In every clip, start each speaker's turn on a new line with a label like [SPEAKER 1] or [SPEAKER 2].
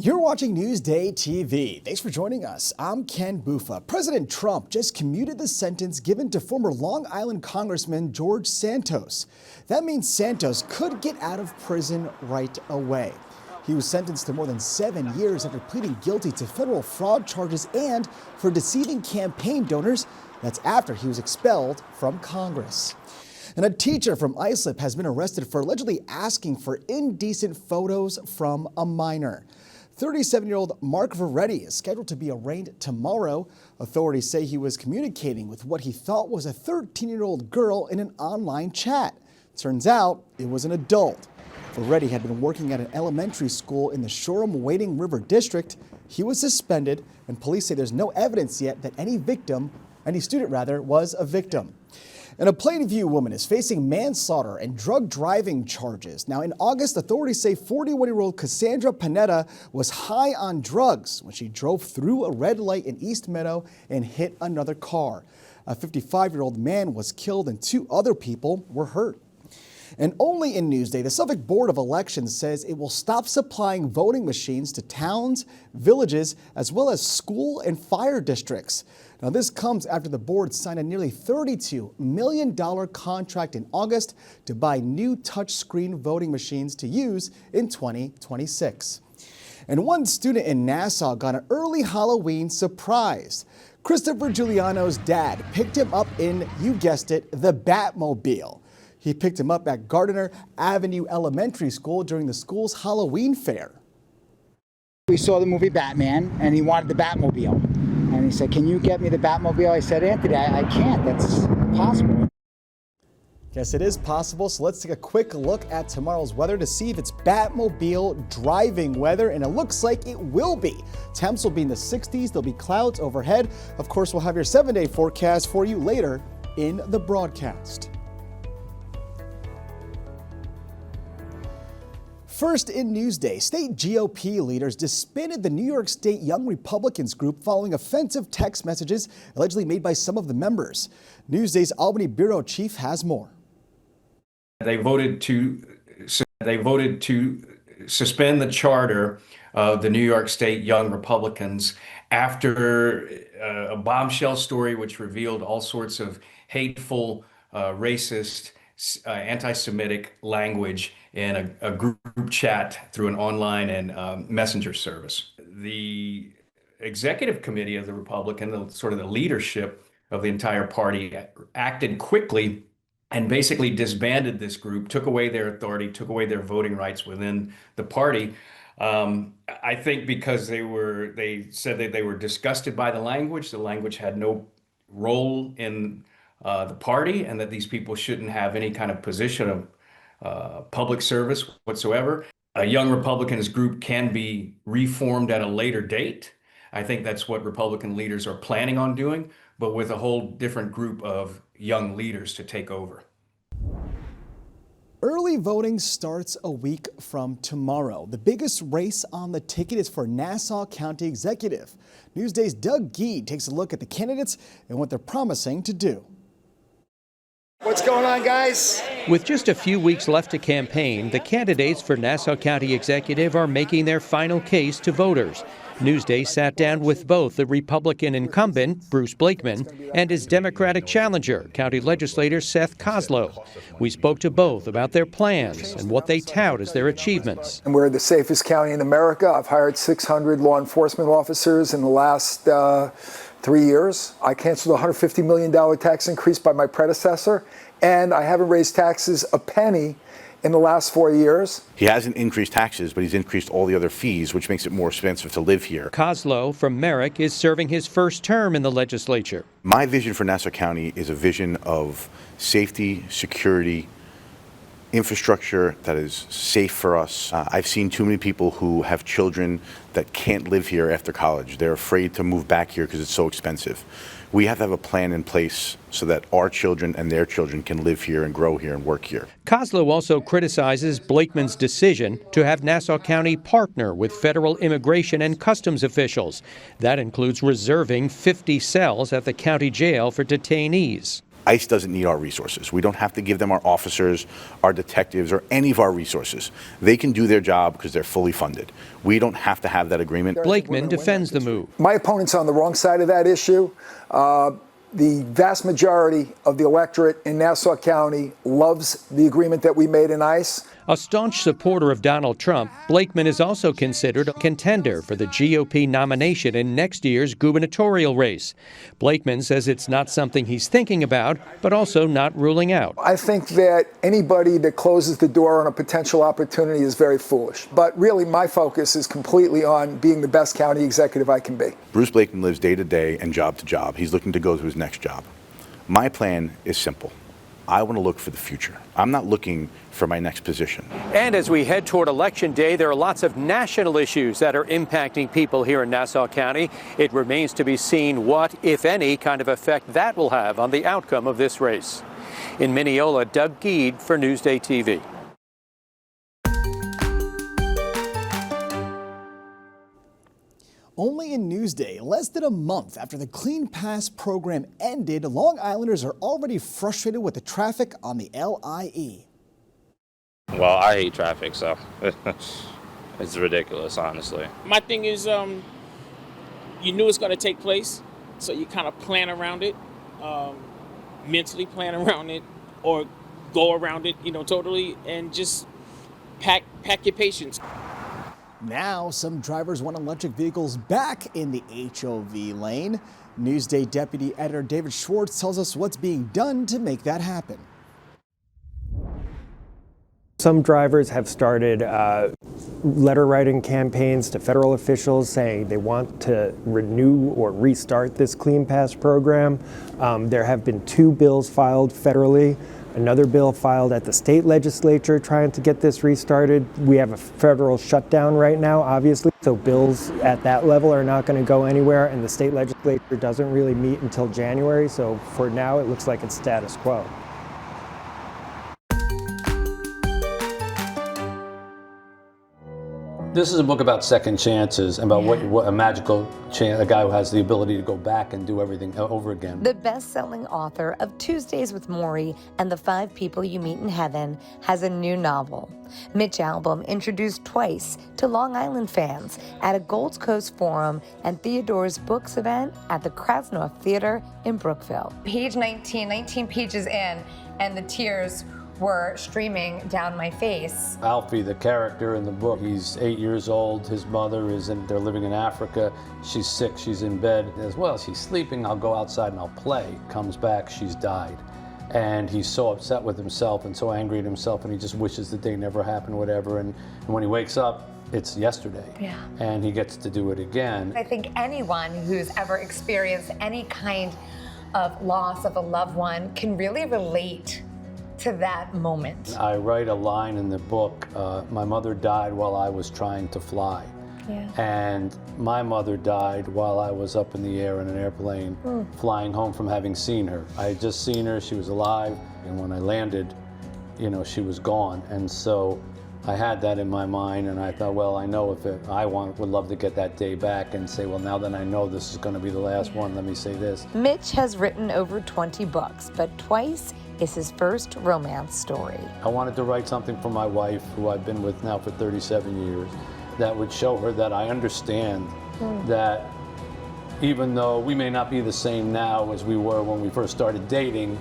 [SPEAKER 1] You're watching Newsday TV. Thanks for joining us. I'm Ken Bufa. President Trump just commuted the sentence given to former Long Island Congressman George Santos. That means Santos could get out of prison right away. He was sentenced to more than 7 years after pleading guilty to federal fraud charges and for deceiving campaign donors. That's after he was expelled from Congress. And a teacher from Islip has been arrested for allegedly asking for indecent photos from a minor. 37-year-old Mark Veretti is scheduled to be arraigned tomorrow. Authorities say he was communicating with what he thought was a 13-year-old girl in an online chat. Turns out it was an adult. Veretti had been working at an elementary school in the Shoreham-Wading River district. He was suspended, and police say there's no evidence yet that any student was a victim. And a Plainview woman is facing manslaughter and drug driving charges. Now, in August, authorities say 41-year-old Cassandra Panetta was high on drugs when she drove through a red light in East Meadow and hit another car. A 55-year-old man was killed and 2 other people were hurt. And only in Newsday, the Suffolk Board of Elections says it will stop supplying voting machines to towns, villages, as well as school and fire districts. Now, this comes after the board signed a nearly $32 million contract in August to buy new touchscreen voting machines to use in 2026. And one student in Nassau got an early Halloween surprise. Christopher Giuliano's dad picked him up in, you guessed it, the Batmobile. He picked him up at Gardiner Avenue Elementary School during the school's Halloween fair.
[SPEAKER 2] We saw the movie Batman, and he wanted the Batmobile. And he said, "Can you get me the Batmobile?" I said, "Anthony, I can't. That's impossible."
[SPEAKER 1] Yes, it is possible. So let's take a quick look at tomorrow's weather to see if it's Batmobile driving weather. And it looks like it will be. Temps will be in the 60s. There'll be clouds overhead. Of course, we'll have your 7-day forecast for you later in the broadcast. First in Newsday, state GOP leaders disbanded the New York State Young Republicans group following offensive text messages allegedly made by some of the members. Newsday's Albany bureau chief has more.
[SPEAKER 3] They voted to suspend the charter of the New York State Young Republicans after a bombshell story which revealed all sorts of hateful, racist, anti-Semitic language in a group chat through an online and messenger service. The executive committee of the Republican, the leadership of the entire party, acted quickly and basically disbanded this group, took away their authority, took away their voting rights within the party. I think because they said that they were disgusted by the language. The language had no role in the party, and that these people shouldn't have any kind of position of public service whatsoever. A Young Republicans group can be reformed at a later date. I think that's what Republican leaders are planning on doing, but with a whole different group of young leaders to take over.
[SPEAKER 1] Early voting starts a week from tomorrow. The biggest race on the ticket is for Nassau County Executive. Newsday's Doug Gee takes a look at the candidates and what they're promising to do.
[SPEAKER 4] What's going on, guys?
[SPEAKER 5] With just a few weeks left to campaign, the candidates for Nassau County Executive are making their final case to voters. Newsday sat down with both the Republican incumbent, Bruce Blakeman, and his Democratic challenger, County Legislator Seth Koslow. We spoke to both about their plans and what they tout as their achievements.
[SPEAKER 4] And we're the safest county in America. I've hired 600 law enforcement officers in the last 3 years. I canceled a $150 million tax increase by my predecessor, and I haven't raised taxes a penny in the last 4 years.
[SPEAKER 6] He hasn't increased taxes, but he's increased all the other fees, which makes it more expensive to live here.
[SPEAKER 5] Koslow from Merrick is serving his first term in the legislature.
[SPEAKER 6] My vision for Nassau County is a vision of safety, security, infrastructure that is safe for us. I've seen too many people who have children that can't live here after college. They're afraid to move back here because it's so expensive. We have to have a plan in place so that our children and their children can live here and grow here and work here.
[SPEAKER 5] Koslow also criticizes Blakeman's decision to have Nassau County partner with federal immigration and customs officials. That includes reserving 50 cells at the county jail for detainees.
[SPEAKER 6] ICE doesn't need our resources. We don't have to give them our officers, our detectives, or any of our resources. They can do their job because they're fully funded. We don't have to have that agreement.
[SPEAKER 5] Blakeman defends the move.
[SPEAKER 4] My opponent's on the wrong side of that issue. The vast majority of the electorate in Nassau County loves the agreement that we made in ICE.
[SPEAKER 5] A staunch supporter of Donald Trump, Blakeman is also considered a contender for the GOP nomination in next year's gubernatorial race. Blakeman says it's not something he's thinking about, but also not ruling out.
[SPEAKER 4] I think that anybody that closes the door on a potential opportunity is very foolish. But really, my focus is completely on being the best county executive I can be.
[SPEAKER 6] Bruce Blakeman lives day to day and job to job. He's looking to go to his next job. My plan is simple. I want to look for the future. I'm not looking for my next position.
[SPEAKER 5] And as we head toward Election Day, there are lots of national issues that are impacting people here in Nassau County. It remains to be seen what, if any, kind of effect that will have on the outcome of this race. In Mineola, Doug Geed for Newsday TV.
[SPEAKER 1] Only in Newsday, less than a month after the Clean Pass program ended, Long Islanders are already frustrated with the traffic on the LIE.
[SPEAKER 7] Well, I hate traffic, so it's ridiculous, honestly.
[SPEAKER 8] My thing is, you knew it's going to take place, so you kind of plan around it, mentally plan around it, or go around it, totally, and just pack your patience.
[SPEAKER 1] Now, some drivers want electric vehicles back in the HOV lane. Newsday Deputy Editor David Schwartz tells us what's being done to make that happen.
[SPEAKER 9] Some drivers have started letter writing campaigns to federal officials saying they want to renew or restart this Clean Pass program. There have been 2 bills filed federally. Another bill filed at the state legislature trying to get this restarted. We have a federal shutdown right now, obviously, so bills at that level are not going to go anywhere, and the state legislature doesn't really meet until January, so for now it looks like it's status quo.
[SPEAKER 10] This is a book about second chances, about what a magical chance, a guy who has the ability to go back and do everything over again.
[SPEAKER 11] The best-selling author of Tuesdays with Morrie and the 5 People You Meet in Heaven has a new novel. Mitch Albom introduced Twice to Long Island fans at a Gold Coast Forum and Theodore's Books event at the Krasnoff Theater in Brookville.
[SPEAKER 12] Page 19 pages in, and the tears were streaming down my face.
[SPEAKER 10] Alfie, the character in the book, he's 8 years old. His mother they're living in Africa. She's sick, she's in bed. As well, she's sleeping, I'll go outside and I'll play. Comes back, she's died. And he's so upset with himself and so angry at himself, and he just wishes the day never happened, whatever. And when he wakes up, it's yesterday.
[SPEAKER 12] Yeah.
[SPEAKER 10] And he gets to do it again.
[SPEAKER 12] I think anyone who's ever experienced any kind of loss of a loved one can really relate to that moment.
[SPEAKER 10] I write a line in the book, my mother died while I was trying to fly.
[SPEAKER 12] Yeah.
[SPEAKER 10] And my mother died while I was up in the air in an airplane, flying home from having seen her. I had just seen her, she was alive, and when I landed, she was gone. And so I had that in my mind, and I thought, well, I know would love to get that day back and say, well, now that I know this is going to be the last one, let me say this.
[SPEAKER 11] Mitch has written over 20 books, but Twice is his first romance story.
[SPEAKER 10] I wanted to write something for my wife, who I've been with now for 37 years, that would show her that I understand that even though we may not be the same now as we were when we first started dating,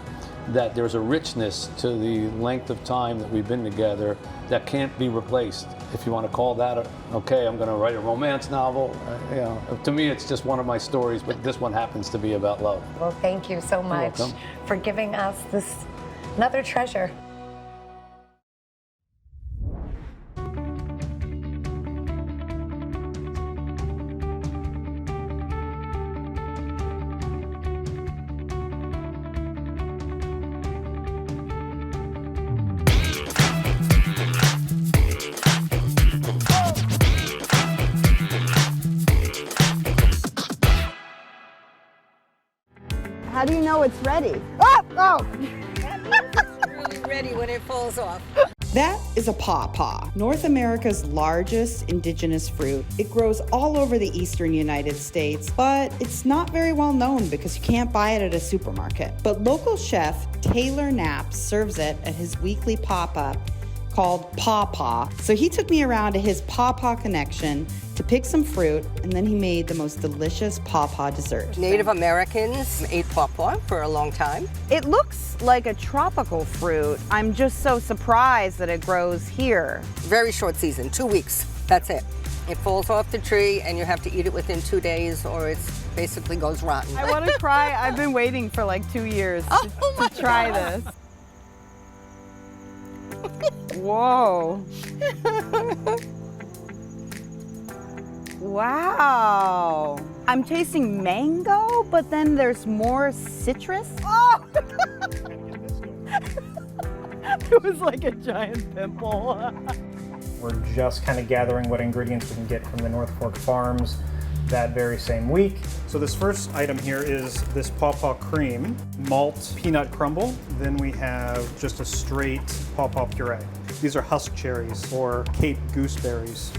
[SPEAKER 10] that there's a richness to the length of time that we've been together that can't be replaced. If you want to call that, okay, I'm going to write a romance novel. To me, it's just one of my stories, but this one happens to be about love.
[SPEAKER 12] Well, thank you so much for giving us this another treasure.
[SPEAKER 13] How do you know it's ready? Oh!
[SPEAKER 14] It's really ready when it falls off.
[SPEAKER 13] That is a pawpaw, North America's largest indigenous fruit. It grows all over the eastern United States, but it's not very well known because you can't buy it at a supermarket. But local chef Taylor Knapp serves it at his weekly pop-up called Pawpaw. So he took me around to his Pawpaw Connection to pick some fruit, and then he made the most delicious pawpaw dessert.
[SPEAKER 14] Native Americans ate pawpaw for a long time.
[SPEAKER 15] It looks like a tropical fruit. I'm just so surprised that it grows here.
[SPEAKER 14] Very short season, 2 weeks, that's it. It falls off the tree and you have to eat it within 2 days or it basically goes rotten.
[SPEAKER 15] I want to cry. I've been waiting for like 2 years to try this. Whoa. Wow. I'm tasting mango, but then there's more citrus. Oh! It was like a giant pimple.
[SPEAKER 16] We're just kind of gathering what ingredients we can get from the North Fork Farms that very same week. So this first item here is this pawpaw cream, malt peanut crumble. Then we have just a straight pawpaw puree. These are husk cherries or Cape gooseberries.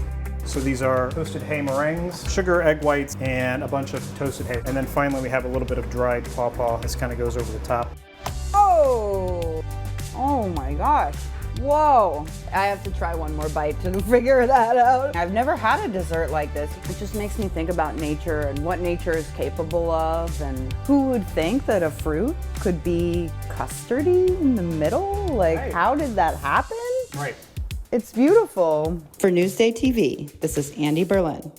[SPEAKER 16] So these are toasted hay meringues, sugar, egg whites, and a bunch of toasted hay. And then finally we have a little bit of dried pawpaw. This kind of goes over the top.
[SPEAKER 15] Oh! Oh my gosh. Whoa. I have to try one more bite to figure that out. I've never had a dessert like this. It just makes me think about nature and what nature is capable of, and who would think that a fruit could be custardy in the middle? Like, right. How did that happen?
[SPEAKER 16] Right.
[SPEAKER 13] It's beautiful. For Newsday TV, this is Andy Berlin.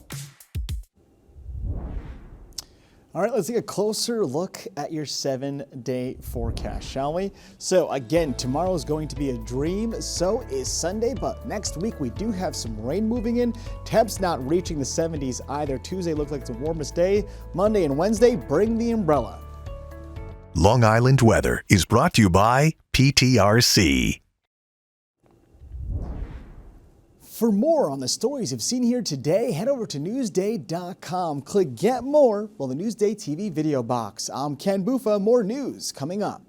[SPEAKER 1] All right, let's take a closer look at your 7-day forecast, shall we? So again, tomorrow is going to be a dream, so is Sunday, but next week we do have some rain moving in. Temps not reaching the 70s either. Tuesday looks like the warmest day. Monday and Wednesday, bring the umbrella.
[SPEAKER 17] Long Island weather is brought to you by PTRC.
[SPEAKER 1] For more on the stories you've seen here today, head over to Newsday.com. Click Get More on the Newsday TV video box. I'm Ken Buffa. More news coming up.